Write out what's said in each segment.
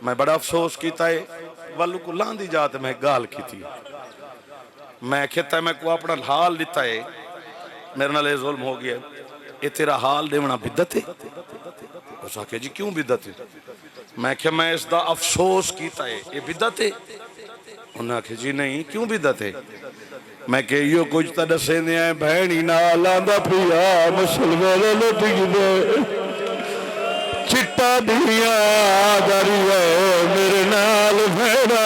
मैं बड़ा अफसोस किया है वालू को लांदी जात मैं गाल की थी मैं कहता मैं को अपना हाल दिता है मेरे नाल जुल्म हो गया ये तेरा हाल देवना बिदत है उस आखे जी क्यों बिदत है मैं क्या मैं इसका अफसोस किया है ये बिदत है उन्हें आखे जी नहीं क्यों बिदत है मैं कह यो कुछ तो दसे भैनी नाल आंदा पिया मुसलवे लुट गए चिट्टा दिया दरिया मेरे नाल भेड़ा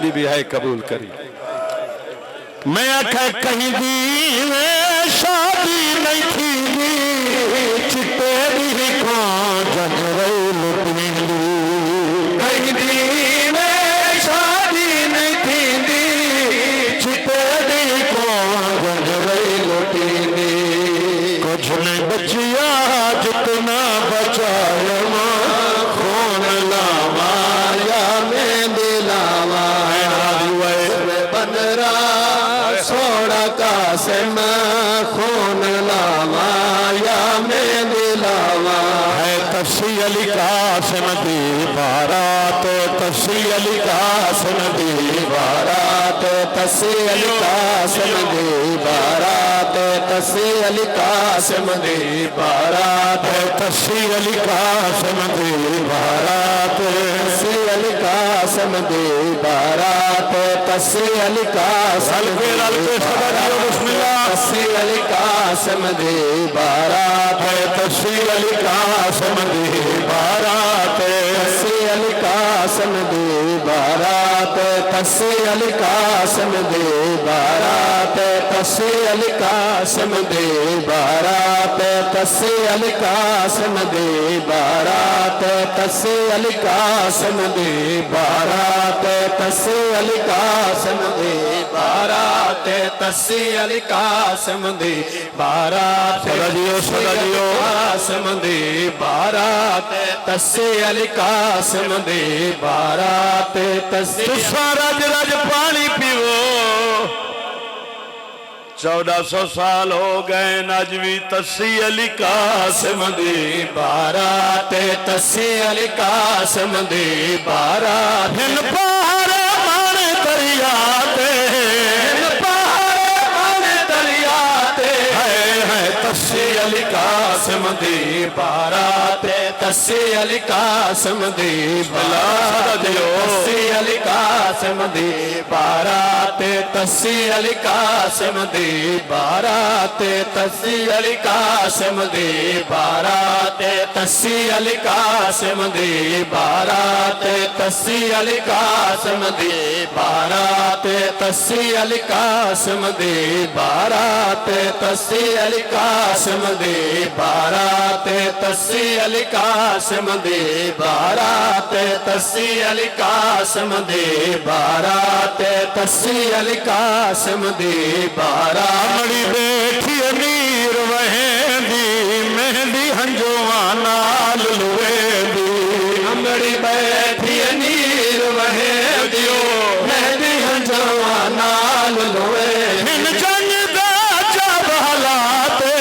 बीबी है कबूल करी मैं आखा कहीं दी शादी नहीं थी चिट्टे दी को जनरे लुटनी कहीं दी शादी नहीं थी चिट्टे दी को जनरे लुटनी कुछ नहीं बचिया जितना बचाया खून लावा या में दिलावा बनरा सोड़ा कासिम खून लावा या में दिलावा है तफसी अली कासिम दी बारात तफसी अली कासिम दी बारात तफसी अली कासिम दी बारात तफसी अली कासिम दी बारात तफसी अली कासिम दी बारात तफसी अली कासिम दी बारात तफसी अली कासिम तफसी अली कासिम दी बारात तफसी अली कासिम दी बारात तफसी अली कासिम दी बारात तफसी अली कासिम दी बारात तफसी अली कासिम दी बारात तफसी अली कासिम दी बारात तफसी अली कासिम दी बारात तफसी अली कासिम दी बारात तफसी अली कासिम दी बारात सदियो कासिम दी बारात तफसी अली कासिम दी बारात तफसी रज रज पानी पीवो 1400 साल हो गए नजवी तस्सी अली कासिम दी बारात तस्सी अली कासिम दी बारात हिन पहाड़ माने दरिया ते हिन पहाड़ माने दरिया ते है तस्सी अली कासिम दी बारात तस्सी अली कासिम दी बारात तस्सी अली कासिम दी बारात तस्सी अली कासिम दी बारात तस्सी अली कासिम दी बारात तस्सी अली कासिम दी बारात तस्सी अली कासिम दी बारात तस्सी अली कासिम दी बारात तस्सी अली कासिम दी बारात तस्सी अली कासिम दी बारात तस्सी अली कासिम दी बारात तस्सी अली कासिम दी बारामड़ी बैठी अमीर वहेंदी मेहंदी हंजुआ नाल लुवेंदी अमड़ी बैठी अमीर वहेंदी मेहंदी हंजुआ नाल लुवेंदी इन जंग दा जब हालाते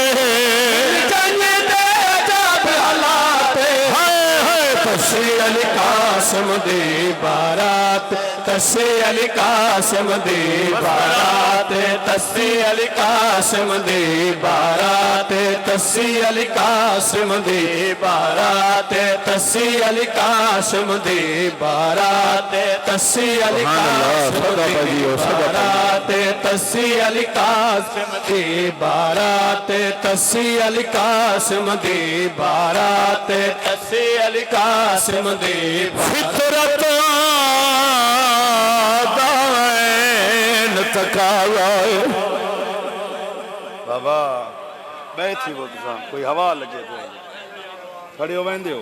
जंग दा जब हालाते हाय तस्सी अली कासिम दी बारात तस्सी अली कासिम दी बारात तस्सी अली कासिम दी बारात तस्सी अली कासिम दी बारात तस्सी अली कासिम दी बारात तस्सी अली कासिम दी बारात तस्सी अली कासिम दी बारात तस्सी अली कासिम दी बारात तस्सी अली कासिम दी फितरत बाबा बैठी वो कोई हवा लगे तो खड़े हो बहन हो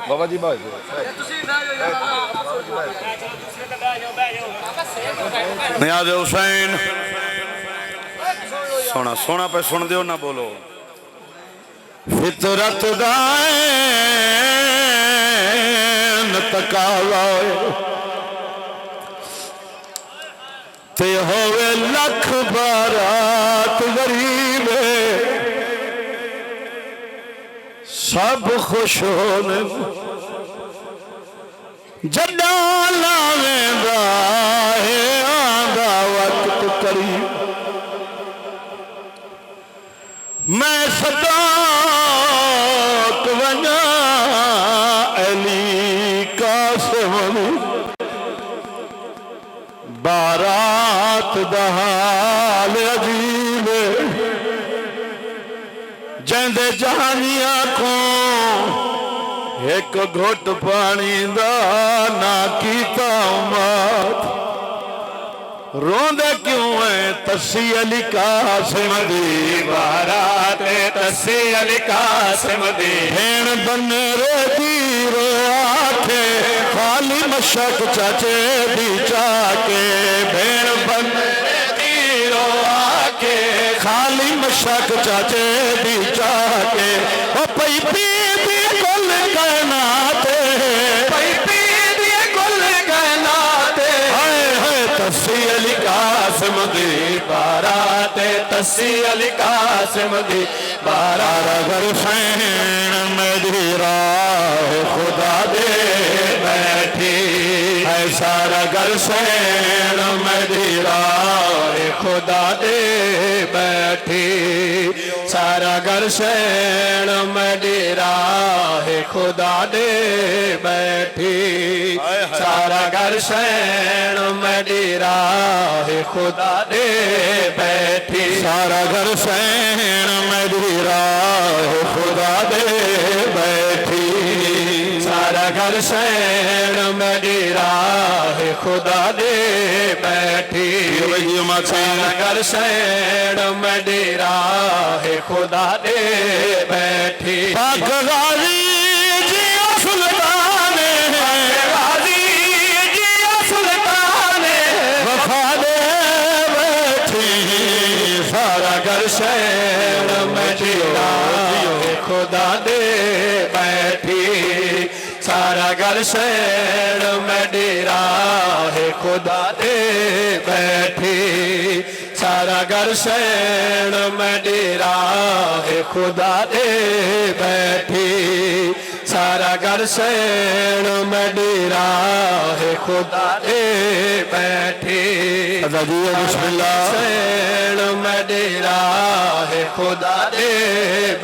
बाबा जी बैठ नियाज़ हुसैन सोना सोना पे सुन दो ना बोलो फितरत तकावा ते होवे लख बारात गरीब सब खुश होने जड़ा लावेंदा है आंदा वक्त करीब मैं सदाक वना अली कासिम बारात दहाल अजीब जंदे जहानिया को एक घुट पानी दा ना कीता उम्मत रोंदे क्यों है तस्सी अली कासिम दी बारात तस्सी अली कासिम दी भेण बने रे दीरो आखे खाली मशक चाचे दी चाके भेण बने रे दीरो आखे खाली मशक चाचे दी चाके ओ पई पी दी कुल कहनाते पई पी दी कुल कहनाते हाय हाय तस्सी अली कासिम दी बारात तस्सी अली कासिम दी बारात घर सैन मेरी राह खुदा दे बैठी है सारा घर सैन मेरी राह खुदा दे बैठी सारा घर सैन मेरी राह खुदा दे बैठी सारा घर सैन मेरी राह खुदा दे बैठी सारा घर सैन मेरी राह खुदा दे बैठी सारा घर सैन मेरी राह खुदा दे बैठी सारा घर सैन मेरी राह खुदा दे बैठी पाक गाजी जी सुल्तान गाजी जी सुल्तान वफा दे बैठी सारा घर सैन मेरी राह खुदा दे बैठी सारा घर सैन मेरी राह खुदा दे बैठी सारा घर सैन मेरी राह खुदा दे बैठी सारा घर सैन मेरी राह खुदा दे बैठी बिस्मिल्लाह सैन मेरी राह खुदा दे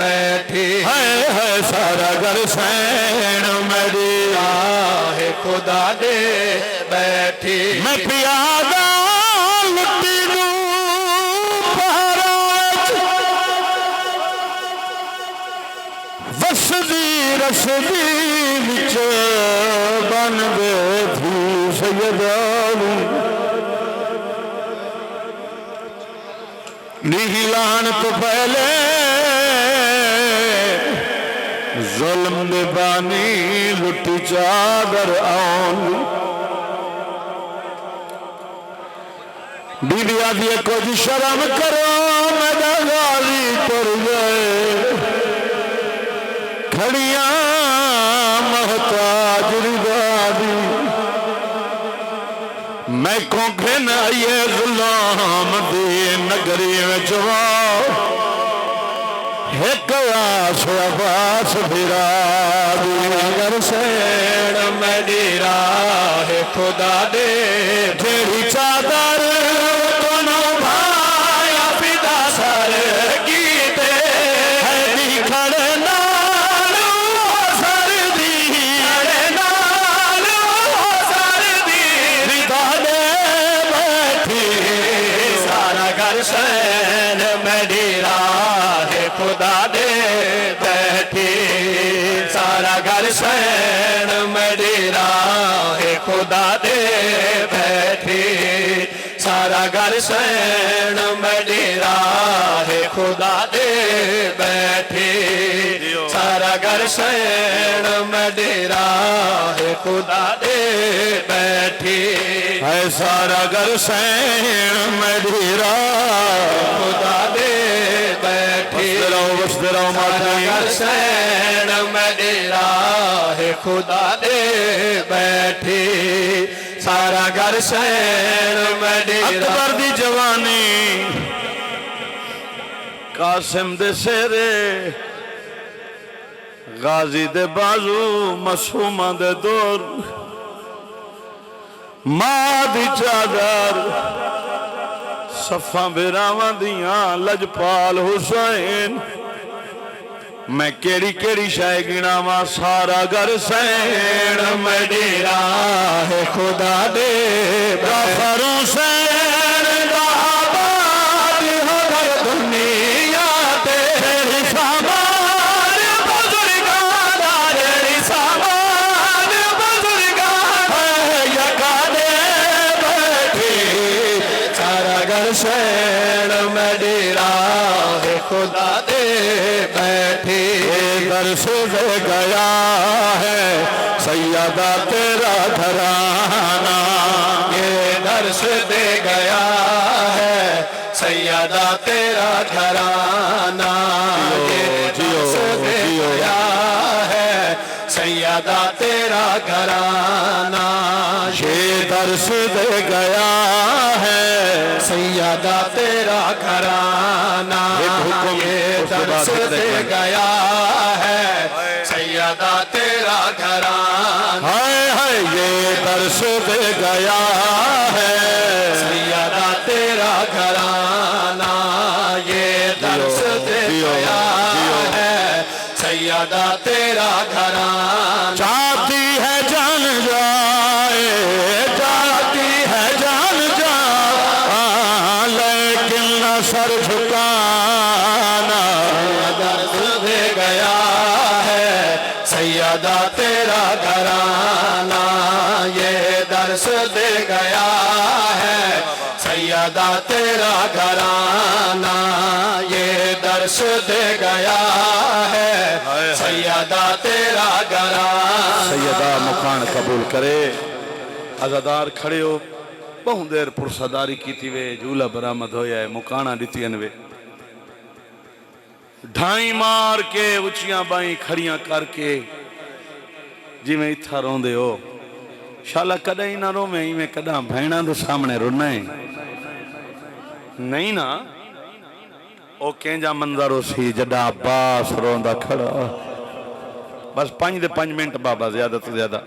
बैठी है सारा घर सैन मेरी राह खुदा दे बैठी मैं पियादा लुटी नू वसदी रसदी विच बन दे थी सैयदानी निहिलान तो पहले जुल्म दे बानी लुटी चादर आउंदी बीबी आदि कुछ शर्म करो मेरा गाली तुर गए खड़िया महताज रिवादी मैं को घिन आइए गुलाम दी नगरी में जवाओ एक आस अबास फिरा घर सैन मेरी राह खुदा दे तेरी चादर दोनों भाया पिता सर कीते खड़े नालू सरदी खड़े नालू सरदी रिदा दे बैठी सारा घर सैन मेरी राह खुदा दे बैठी सारा घर सैन मेरी राह खुदा दे बैठी सारा घर सैन मेरी राह खुदा दे बैठी सारा घर सैन मेरी राह खुदा दे बैठी है सारा घर सैन मेरी राह खुदा दे बैठी बसते रहो माता घर सैन मेरी राह खुदा दे बैठी सारा घर सैन मेरी अकबर दी जवानी कासिम दे सेरे गाजी दे बाजू मासूमा दे दूर मां दी चादर सफा बिरावां दियां लजपाल हुसैन मैं केड़ी केड़ी शाय गिनावा सारा घर सैन मैं डेरा है खुदा दे गफर हुसैन दा आबाद हो घर दुनिया ते सामान बुजुर्गां दा जेड़ी सामान बुजुर्गां है यका दे बैठी सारा घर सैन मैं डेरा है खुदा दे बैठे दर्श दे गया है सैयदा तेरा घराना ये दर्श दे गया है सैयदा तेरा घराना ये दर्श दे गया है सैयदा तेरा घराना ये दर्श दे गया है सैयदा तेरा घराना ये दर्श दे गया है सैयदा तेरा घराना हाय हाय ये दर्श दे गया है सैयदा तेरा घराना ये दर्श दे गया है सैयदा तेरा घराना चाहती है जान जाए चाहती है जान जाए लेकिन न सर झुकाना दर्द दे गया है सैयदा तेरा घराना ये दर्श दे गया है सैयदा तेरा घराना ये दर्श दे गया है सैयदा तेरा घराना सैयदा मुकान कबूल करे अज़ादार खड़े हो बहुत देर पुरसदारी की वे झूला बरामद होया है मुकाना दितियन वे ढाई मार के उचियां बाई खड़ियां करके जिमें इथा रोंदे हो शाला कदा ही ना रोवे इवें कदा भैणा दे सामने रोना है नहीं ना ओ केंजा मंजर सी जड़ा अब्बास रोंदा खड़ा बस 5 दे 5 मिनट बाबा ज्यादा तो ज्यादा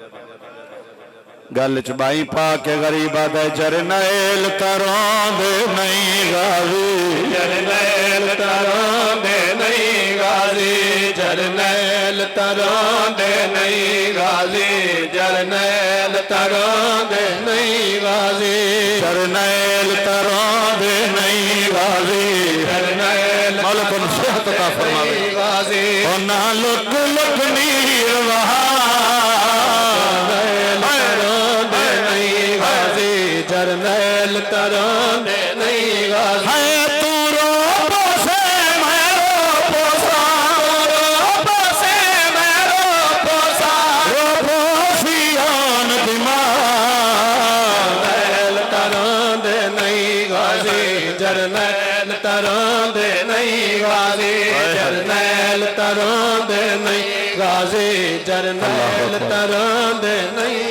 गल च बाई पा के गरीबा दे जरनैल तरोंदे नहीं गाजी जरनैल तरोंदे नहीं गाजी जरनैल तरोंदे नहीं गाजी जरनैल तरोंदे नहीं गाजी जरनैल तरोंदे नहीं गाजी जरनैल मौला को सेहत अता फरमावे गाजी ओ ना लुक लुक नीर वहा जरनैल तरोंदे नहीं गाजी है तू रो पोसे मैं रो पोसा रो पोसे मैं रो पोसा रो पोसियान दिमाग जरनैल तरोंदे नहीं गाजी जरनैल तरोंदे नहीं गाजी जरनैल तरोंदे नहीं गाजी जरनैल तरोंदे नहीं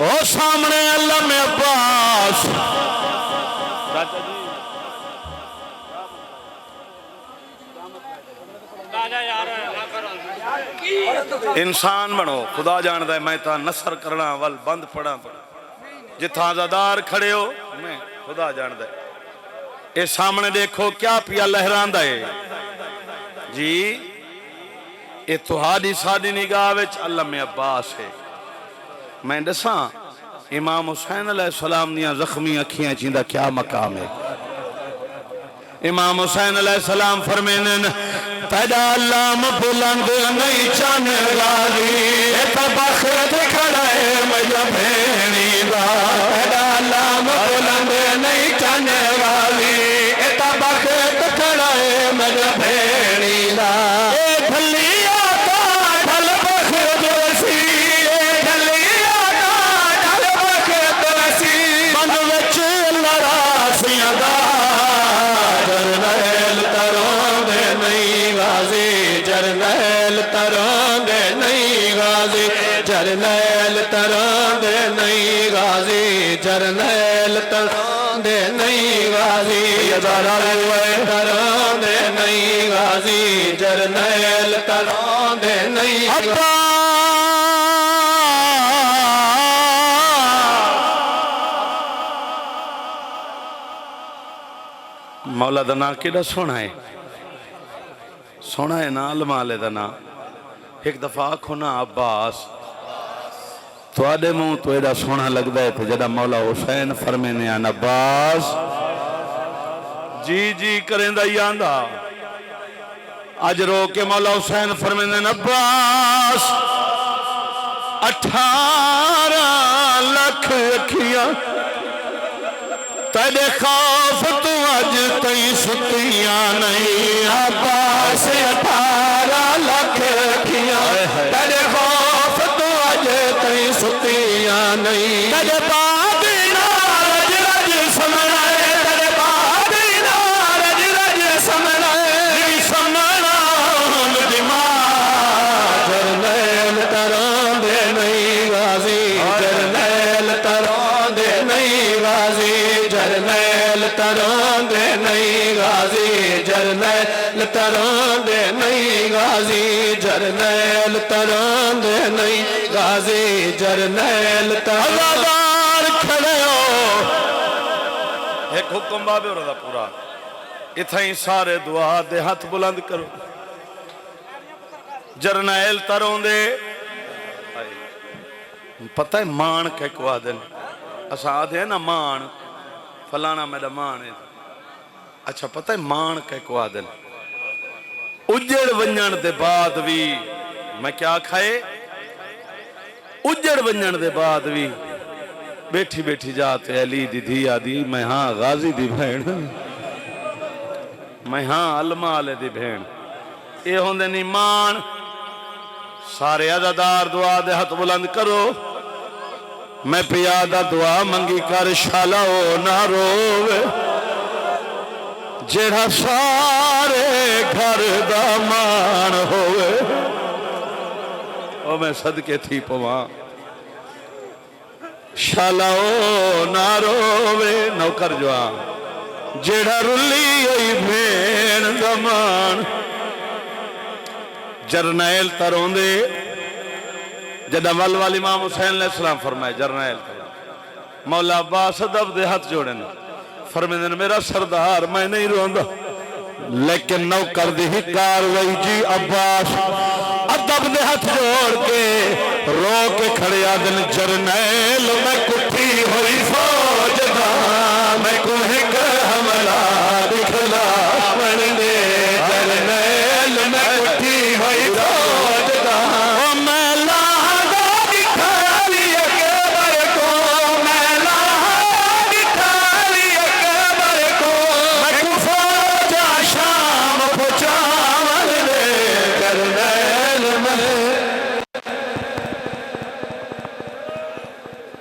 ओ सामने अल्लाह में अब्बास इंसान बनो खुदा जानदा है मैं ता नसर करना वल बंद पड़ा जिथा आज़ादार खड़े हो मैं खुदा जानदा है ये सामने देखो क्या पिया लहरांदा है जी ये तुहाडी साडी निगाह विच अल्लाह में अब्बास है मैं दसा इमाम हुसैन अलैहिस्सलाम दियां जख्मी अखियां जिंदा क्या मकाम है इमाम हुसैन अलैहिस्सलाम फरमाने पैदा लाम बुलंद नहीं चन गाली बखत खड़ा है मजा भेणी दा पैदा लाम बुलंद नहीं चन गाली बखत खड़ा है मजा भेणी दा जरनैल तरोंदे नहीं गाजी जरनैल तरोंदे नहीं गाजी जरनैल तरोंदे नहीं गाजी तरोंदे नहीं गाजी जरनैल तरांदे नहीं मौला दा नाम केड़ा सोना है ना अलमाले दा नाम एक दफा आखो ना अब्बास थोड़े मुंह तो एड़ा सोना लगता है तो जदा मौला हुसैन फरमे ने आन अब्बास जी जी करेंदा ही आंदा अज रो के मौला हुसैन फरमे ने अब्बास 18 लाख अखियां तेरे खौफ तू अज तई सुतियां नहीं अब्बास 18 लाख अखियां तेरे खौफ तू अज तई सुतियां नहीं तेरे बाद रज रज समना तेरे बाद रज रज समना समना दिमाग जरनैल तरांदे नहीं गाजी जरनैल तरांदे नहीं गाजी जरनैल तरांदे नहीं गाजी जरनैल तरांदे नहीं गाजी जरनैल तरांदे नहीं गाजी जरनैल तरांदे खड़े हो एक हुक्म बाबे और दा पूरा इथा ही सारे दुआ दे हाथ बुलंद करो जरनैल तरांदे पता है मान के कुआ दिन असा आदे ना मान फलाना मेरा मान है अच्छा पता है मान के कुआ दिन उजड़ वंजन दे बाद भी मैं क्या खाए उजड़ वंजन दे बाद भी बैठी बैठी जाते अली दी धी आदि मैं हाँ गाजी दी भैन मैं हाँ अलमा आले दी भैन ये होंदे नी मान सारे अदादार दुआ दे हाथ बुलंद करो मैं पियादा दुआ मंगी कर शाला ओ ना रोवे जेड़ा सारे घर दा मान होवे ओ मैं सदके थी पवा शाला ओ ना रोवे नौकर जवान जेड़ा रुली होई भेण दा मान जरनैल तरोंदे जदा वल वाल इमाम हुसैन अलैहिस्सलाम फरमाए जरनैल मौला अब्बास अदब दे हाथ जोड़े फरमाते मेरा सरदार मैं नहीं रोंदा लेकिन नौकर दी ही कार्रवाई जी अब्बास अदब दे हाथ जोड़ के रो के खड़े आदन जरनैल मैं कुट्ठी हुई सो